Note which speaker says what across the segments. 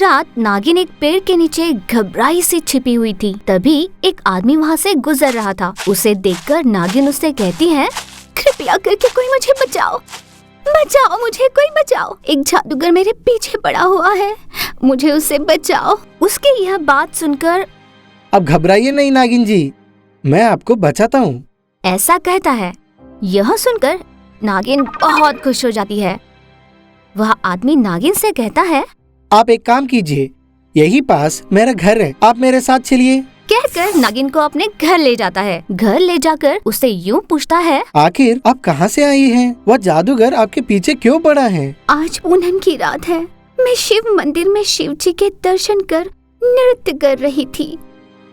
Speaker 1: रात नागिन एक पेड़ के नीचे घबराई से छिपी हुई थी। तभी एक आदमी वहाँ से गुजर रहा था। उसे देखकर नागिन उससे कहती है, कृपया करके कोई मुझे बचाओ, बचाओ, मुझे कोई बचाओ। एक जादूगर मेरे पीछे पड़ा हुआ है, मुझे उससे बचाओ। उसकी यह बात सुनकर,
Speaker 2: अब घबराइए नहीं नागिन जी, मैं आपको बचाता हूँ,
Speaker 1: ऐसा कहता है। यह सुनकर नागिन बहुत खुश हो जाती है। वह आदमी नागिन से कहता है,
Speaker 2: आप एक काम कीजिए, यही पास मेरा घर है, आप मेरे साथ चलिए।
Speaker 1: कहकर नागिन को अपने घर ले जाता है। घर ले जाकर उससे यूं पूछता है,
Speaker 2: आखिर आप कहाँ से आई हैं? वह जादूगर आपके पीछे क्यों पड़ा है?
Speaker 1: आज पूनम की रात है, मैं शिव मंदिर में शिव जी के दर्शन कर नृत्य कर रही थी।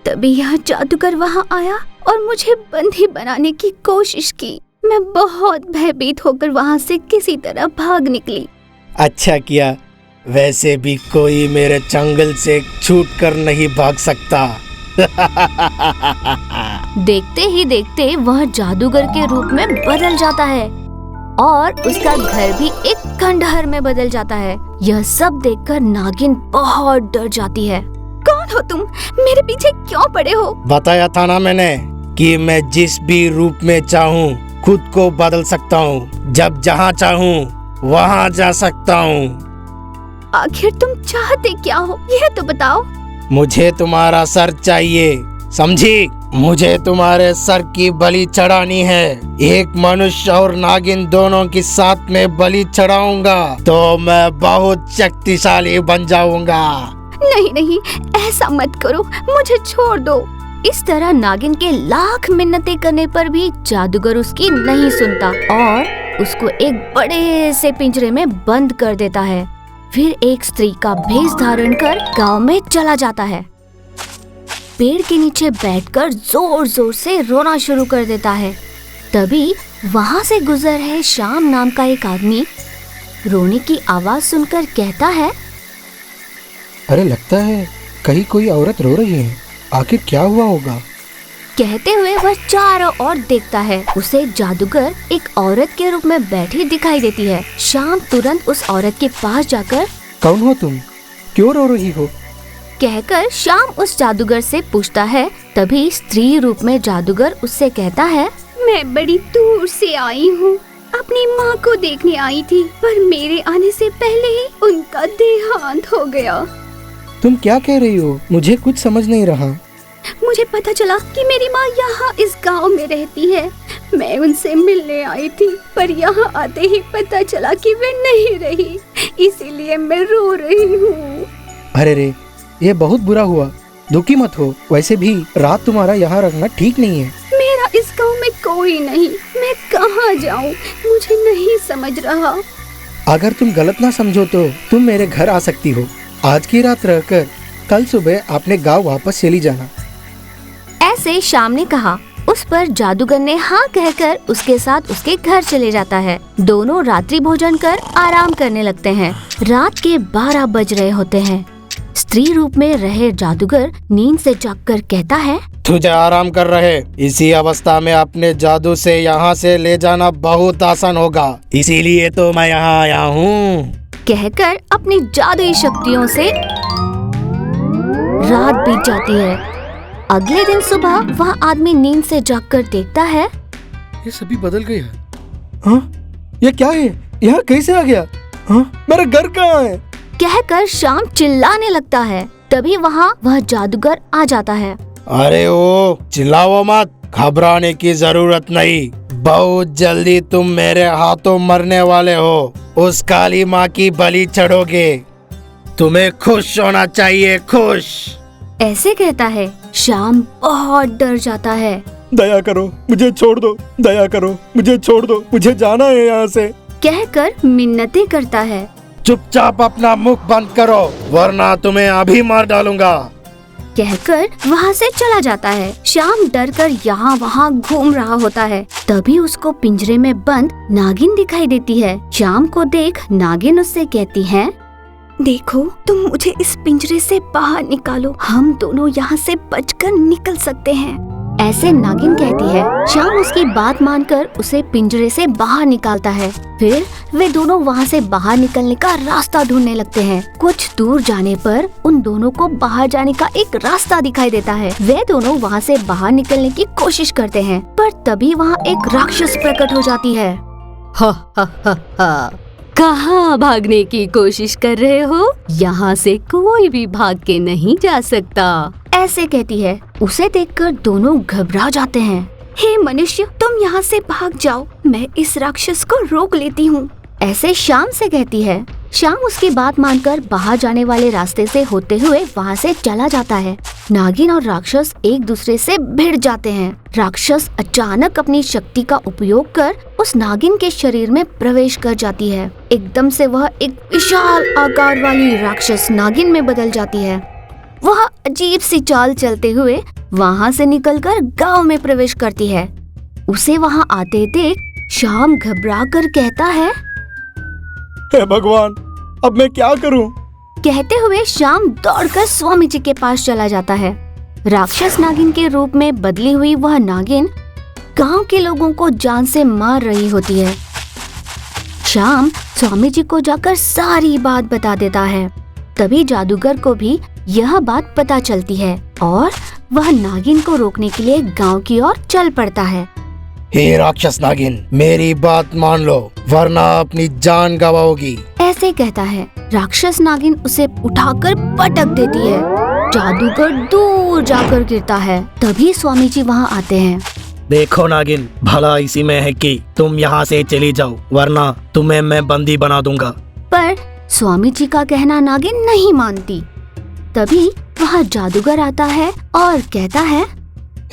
Speaker 1: तभी यह जादूगर वहाँ आया और मुझे बंदी बनाने की कोशिश की। मैं बहुत भयभीत होकर वहाँ से किसी तरह भाग निकली।
Speaker 2: अच्छा किया, वैसे भी कोई मेरे चंगुल से छूट कर नहीं भाग सकता।
Speaker 1: देखते ही देखते वह जादूगर के रूप में बदल जाता है और उसका घर भी एक खंडहर में बदल जाता है। यह सब देखकर नागिन बहुत डर जाती है। कौन हो तुम? मेरे पीछे क्यों पड़े हो?
Speaker 2: बताया था ना मैंने कि मैं जिस भी रूप में चाहूँ खुद को बदल सकता हूँ, जब जहाँ चाहूँ वहाँ जा सकता हूँ।
Speaker 1: आखिर तुम चाहते क्या हो, यह तो बताओ।
Speaker 2: मुझे तुम्हारा सर चाहिए, समझी? मुझे तुम्हारे सर की बलि चढ़ानी है। एक मनुष्य और नागिन दोनों की साथ में बलि चढ़ाऊंगा तो मैं बहुत शक्तिशाली बन जाऊंगा।
Speaker 1: नहीं नहीं, ऐसा मत करो, मुझे छोड़ दो। इस तरह नागिन के लाख मिन्नतें करने पर भी जादूगर उसकी नहीं सुनता और उसको एक बड़े से पिंजरे में बंद कर देता है। फिर एक स्त्री का भेष धारण कर गांव में चला जाता है। पेड़ के नीचे बैठकर जोर जोर से रोना शुरू कर देता है। तभी वहाँ से गुजर रहे श्याम नाम का एक आदमी रोने की आवाज सुनकर कहता है,
Speaker 2: अरे लगता है कहीं कोई औरत रो रही है, आखिर क्या हुआ होगा?
Speaker 1: कहते हुए वह चारों ओर देखता है। उसे जादूगर एक औरत के रूप में बैठी दिखाई देती है। श्याम तुरंत उस औरत के पास जाकर,
Speaker 2: कौन हो तुम, क्यों रो रही हो?
Speaker 1: कहकर श्याम उस जादूगर से पूछता है। तभी स्त्री रूप में जादूगर उससे कहता है, मैं बड़ी दूर से आई हूँ, अपनी माँ को देखने आई थी, पर मेरे आने से पहले ही उनका देहांत हो गया।
Speaker 2: तुम क्या कह रही हो? मुझे कुछ समझ नहीं रहा।
Speaker 1: मुझे पता चला कि मेरी माँ यहाँ इस गांव में रहती है। मैं उनसे मिलने आई थी, पर यहाँ आते ही पता चला कि वे नहीं रही, इसीलिए मैं रो रही हूँ।
Speaker 2: अरे रे, ये बहुत बुरा हुआ, दुखी मत हो। वैसे भी रात तुम्हारा यहाँ रखना ठीक नहीं है।
Speaker 1: मेरा इस गांव में कोई नहीं, मैं कहाँ जाऊँ, मुझे नहीं समझ रहा।
Speaker 2: अगर तुम गलत ना समझो तो तुम मेरे घर आ सकती हो। आज की रात रहकर कल सुबह अपने गांव वापस चली जाना।
Speaker 1: ऐसे श्याम ने कहा। उस पर जादूगर ने हाँ कहकर उसके साथ उसके घर चले जाता है। दोनों रात्रि भोजन कर आराम करने लगते हैं। रात के 12 बज रहे होते हैं। स्त्री रूप में रहे जादूगर नींद से जागकर कहता है,
Speaker 2: तुझे आराम कर रहे, इसी अवस्था में अपने जादू से यहाँ से ले जाना बहुत आसान होगा, इसीलिए तो मैं यहाँ आया हूँ।
Speaker 1: कहकर अपनी जादुई शक्तियों से रात बीत जाती है। अगले दिन सुबह वह आदमी नींद से जागकर देखता है,
Speaker 2: ये सभी बदल गया। हाँ, ये क्या है? यहाँ कैसे आ गया? हाँ, मेरा घर कहाँ है?
Speaker 1: कहकर श्याम चिल्लाने लगता है। तभी वहाँ वह जादूगर आ जाता है।
Speaker 2: अरे ओ, चिल्लाओ मत, घबराने की जरूरत नहीं, बहुत जल्दी तुम मेरे हाथों मरने वाले हो। उस काली माँ की बलि चढ़ोगे, तुम्हें खुश होना चाहिए, खुश।
Speaker 1: ऐसे कहता है। श्याम बहुत डर जाता है।
Speaker 2: दया करो, मुझे छोड़ दो, दया करो, मुझे छोड़ दो, मुझे जाना है यहाँ से,
Speaker 1: कहकर मिन्नतें करता है।
Speaker 2: चुपचाप अपना मुख बंद करो, वरना तुम्हें अभी मार डालूंगा।
Speaker 1: कहकर वहाँ से चला जाता है। श्याम डर कर यहाँ वहाँ घूम रहा होता है। तभी उसको पिंजरे में बंद नागिन दिखाई देती है। श्याम को देख नागिन उससे कहती है, देखो, तुम मुझे इस पिंजरे से बाहर निकालो, हम दोनों यहाँ से बचकर निकल सकते हैं। ऐसे नागिन कहती है। श्याम उसकी बात मानकर उसे पिंजरे से बाहर निकालता है। फिर वे दोनों वहाँ से बाहर निकलने का रास्ता ढूंढने लगते हैं। कुछ दूर जाने पर उन दोनों को बाहर जाने का एक रास्ता दिखाई देता है। वे दोनों वहाँ से बाहर निकलने की कोशिश करते हैं, पर तभी वहाँ एक राक्षस प्रकट हो जाती है।
Speaker 3: हा हा हा हा, कहाँ भागने की कोशिश कर रहे हो? यहाँ से कोई भी भाग के नहीं जा सकता।
Speaker 1: ऐसे कहती है। उसे देखकर दोनों घबरा जाते हैं। हे मनुष्य, तुम यहाँ से भाग जाओ, मैं इस राक्षस को रोक लेती हूँ। ऐसे श्याम से कहती है। श्याम उसकी बात मानकर बाहर जाने वाले रास्ते से होते हुए वहाँ से चला जाता है। नागिन और राक्षस एक दूसरे से भिड़ जाते हैं। राक्षस अचानक अपनी शक्ति का उपयोग कर उस नागिन के शरीर में प्रवेश कर जाती है। एकदम से वह एक विशाल आकार वाली राक्षस नागिन में बदल जाती है। वह अजीब सी चाल चलते हुए वहाँ से निकलकर गांव में प्रवेश करती है। उसे वहाँ आते देख श्याम घबरा कर कहता है,
Speaker 2: हे भगवान, अब मैं क्या करूं?
Speaker 1: कहते हुए श्याम दौड़कर स्वामी जी के पास चला जाता है। राक्षस नागिन के रूप में बदली हुई वह नागिन गांव के लोगों को जान से मार रही होती है। श्याम स्वामी जी को जाकर सारी बात बता देता है। तभी जादूगर को भी यह बात पता चलती है और वह नागिन को रोकने के लिए गांव की ओर चल पड़ता है।
Speaker 2: हे राक्षस नागिन, मेरी बात मान लो वरना अपनी जान गवाओगी।
Speaker 1: ऐसे कहता है। राक्षस नागिन उसे उठाकर पटक देती है। जादूगर दूर जाकर गिरता है। तभी स्वामी जी वहाँ आते हैं।
Speaker 2: देखो नागिन, भला इसी में है कि तुम यहाँ से चली जाओ, वरना तुम्हें मैं बंदी बना दूंगा।
Speaker 1: पर स्वामी जी का कहना नागिन नहीं मानती। तभी वहाँ जादूगर आता है और कहता है,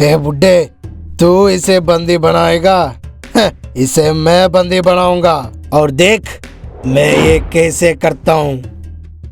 Speaker 2: हे बुड्ढे, तू इसे बंदी बनाएगा? इसे मैं बंदी बनाऊंगा और देख मैं ये कैसे करता हूँ।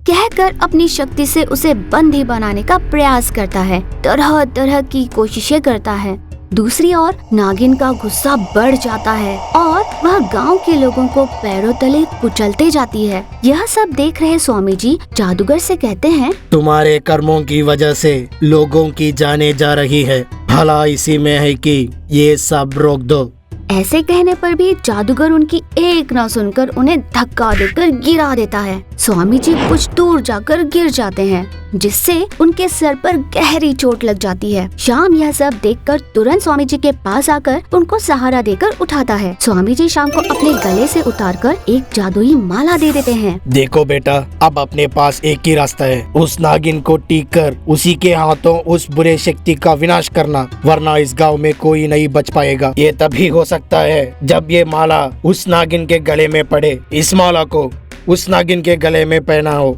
Speaker 1: कहकर अपनी शक्ति से उसे बंदी बनाने का प्रयास करता है। तरह तरह की कोशिशें करता है। दूसरी ओर नागिन का गुस्सा बढ़ जाता है और वह गांव के लोगों को पैरों तले कुचलते जाती है। यह सब देख रहे स्वामी जी जादूगर से कहते हैं,
Speaker 2: तुम्हारे कर्मों की वजह से लोगों की जाने जा रही है, भला इसी में है कि ये सब रोक दो।
Speaker 1: ऐसे कहने पर भी जादूगर उनकी एक न सुनकर उन्हें धक्का देकर गिरा देता है। स्वामी जी कुछ दूर जाकर गिर जाते हैं, जिससे उनके सर पर गहरी चोट लग जाती है। श्याम यह सब देखकर तुरंत स्वामी जी के पास आकर उनको सहारा देकर उठाता है। स्वामी जी श्याम को अपने गले से उतारकर एक जादुई माला दे देते हैं।
Speaker 2: देखो बेटा, अब अपने पास एक ही रास्ता है, उस नागिन को टीक कर उसी के हाथों उस बुरे शक्ति का विनाश करना, वरना इस गाँव में कोई नहीं बच पाएगा। ये तभी हो सकता है जब ये माला उस नागिन के गले में पड़े। इस माला को उस नागिन के गले में पहना हो।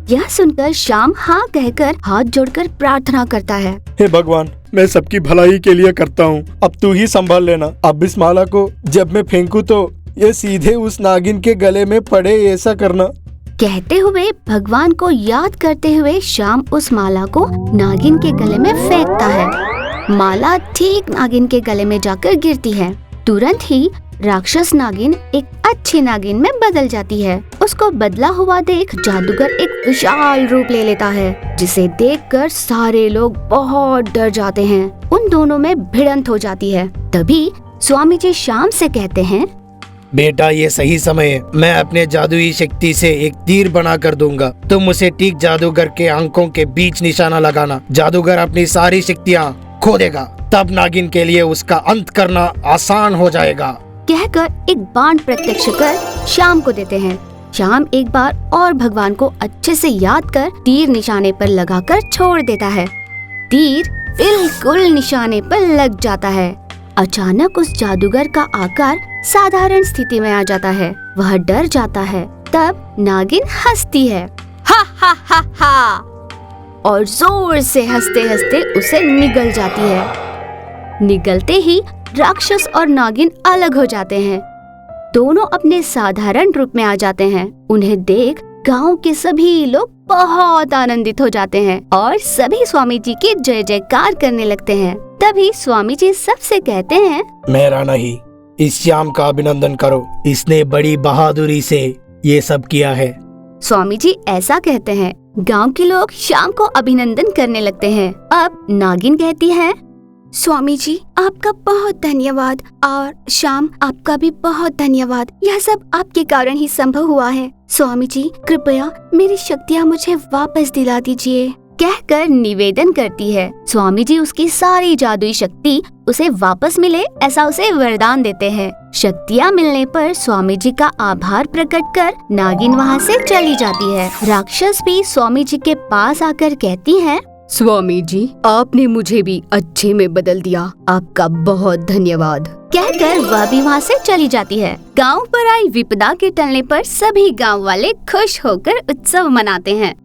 Speaker 1: यह सुनकर श्याम हाँ कहकर हाथ जोड़कर प्रार्थना करता है।
Speaker 4: हे भगवान, मैं सबकी भलाई के लिए करता हूँ, अब तू ही संभाल लेना। अब इस माला को जब मैं फेंकूं तो ये सीधे उस नागिन के गले में पड़े, ऐसा करना।
Speaker 1: कहते हुए भगवान को याद करते हुए श्याम उस माला को नागिन के गले में फेंकता है। माला ठीक नागिन के गले में जाकर गिरती है। तुरंत ही राक्षस नागिन एक अच्छी नागिन में बदल जाती है। उसको बदला हुआ देख जादूगर एक विशाल रूप ले लेता है, जिसे देखकर सारे लोग बहुत डर जाते हैं। उन दोनों में भिड़ंत हो जाती है। तभी स्वामी जी श्याम से कहते हैं,
Speaker 2: बेटा ये सही समय है, मैं अपने जादुई शक्ति से एक तीर बना कर दूंगा। तुम उसे ठीक जादूगर के आंखों के बीच निशाना लगाना। जादूगर अपनी सारी शक्तियाँ खो देगा, तब नागिन के लिए उसका अंत करना आसान हो जाएगा।
Speaker 1: कहकर एक बाण प्रत्यक्ष कर श्याम को देते हैं। श्याम एक बार और भगवान को अच्छे से याद कर तीर निशाने पर लगाकर छोड़ देता है। तीर बिल्कुल निशाने पर लग जाता है। अचानक उस जादूगर का आकार साधारण स्थिति में आ जाता है। वह डर जाता है। तब नागिन हंसती है, हा हा हा हा, और जोर से हंसते हंसते उसे निगल जाती है। निगलते ही राक्षस और नागिन अलग हो जाते हैं। दोनों अपने साधारण रूप में आ जाते हैं। उन्हें देख गांव के सभी लोग बहुत आनंदित हो जाते हैं और सभी स्वामी जी की जय जयकार करने लगते हैं। तभी स्वामी जी सबसे कहते हैं,
Speaker 2: मेरा नहीं, इस श्याम का अभिनंदन करो, इसने बड़ी बहादुरी से ये सब किया है।
Speaker 1: स्वामी जी ऐसा कहते हैं। गांव के लोग श्याम को अभिनंदन करने लगते हैं। अब नागिन कहती है, स्वामी जी आपका बहुत धन्यवाद और श्याम आपका भी बहुत धन्यवाद। यह सब आपके कारण ही संभव हुआ है। स्वामी जी कृपया मेरी शक्तियाँ मुझे वापस दिला दीजिए,
Speaker 3: कहकर निवेदन करती है। स्वामी जी उसकी सारी जादुई शक्ति उसे वापस मिले ऐसा उसे वरदान देते हैं। शक्तियाँ मिलने पर स्वामी जी का आभार प्रकट कर नागिन वहाँ से चली जाती है। राक्षस भी स्वामी जी के पास आकर कहती हैं, स्वामी जी आपने मुझे भी अच्छे में बदल दिया, आपका बहुत धन्यवाद। कहकर वह भी वहाँ से चली जाती है। गांव पर आई विपदा के टलने पर सभी गांव वाले खुश होकर उत्सव मनाते हैं।